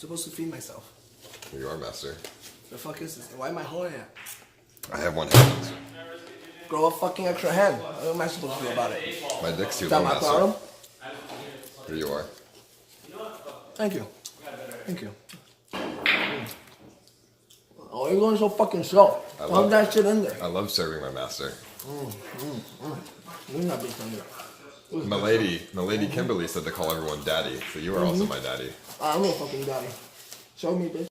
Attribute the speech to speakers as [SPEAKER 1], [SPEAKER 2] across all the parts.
[SPEAKER 1] supposed to feed myself.
[SPEAKER 2] Here you are, master.
[SPEAKER 1] The fuck is this? Why am I holding it?
[SPEAKER 2] I have one hand.
[SPEAKER 1] Grow a fucking extra hand. What am I supposed to do about it?
[SPEAKER 2] My dick's too
[SPEAKER 1] Is that
[SPEAKER 2] low,
[SPEAKER 1] my
[SPEAKER 2] master.
[SPEAKER 1] problem?
[SPEAKER 2] Here you are.
[SPEAKER 1] Thank you. Thank you. Oh, you're going so fucking slow. Plug that shit in there.
[SPEAKER 2] I love serving my master.
[SPEAKER 1] You're not big thunder.
[SPEAKER 2] My lady Kimberly said to call everyone daddy, so you are also my daddy.
[SPEAKER 1] I'm a fucking daddy. Show me, bitch.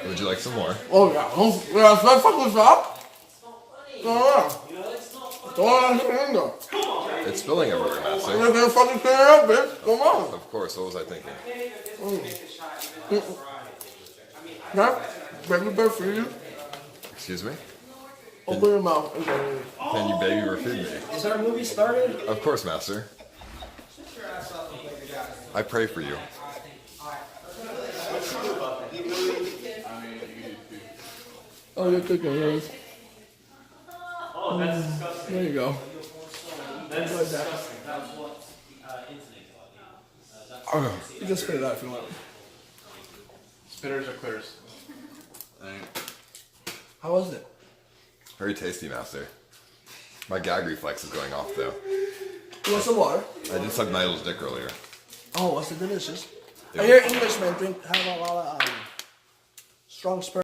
[SPEAKER 2] Would you like some more?
[SPEAKER 1] Oh, yeah. Yeah, should I fucking stop? Oh, yeah. Throw that shit in there.
[SPEAKER 2] It's spilling everywhere, master.
[SPEAKER 1] You're gonna fucking clean it up, bitch. Come on.
[SPEAKER 2] Of course, what was I thinking?
[SPEAKER 1] That baby bear for you.
[SPEAKER 2] Excuse me?
[SPEAKER 1] Open your mouth.
[SPEAKER 2] Can you baby or feed me?
[SPEAKER 3] Is our movie started?
[SPEAKER 2] Of course, master. I pray for you.
[SPEAKER 1] Oh, you're cooking, yes.
[SPEAKER 3] Oh, that's disgusting.
[SPEAKER 1] There you go.
[SPEAKER 3] That's
[SPEAKER 1] Like that.
[SPEAKER 3] disgusting. That's what
[SPEAKER 1] You can spit it out if you want.
[SPEAKER 4] Spitters or quitters?
[SPEAKER 1] How was it?
[SPEAKER 2] Very tasty, master. My gag reflex is going off, though.
[SPEAKER 1] You want some water?
[SPEAKER 2] I did suck Nigel's dick earlier.
[SPEAKER 1] Oh, was it delicious?
[SPEAKER 2] Yeah.
[SPEAKER 1] You're Englishman. Have a lot of strong sperm.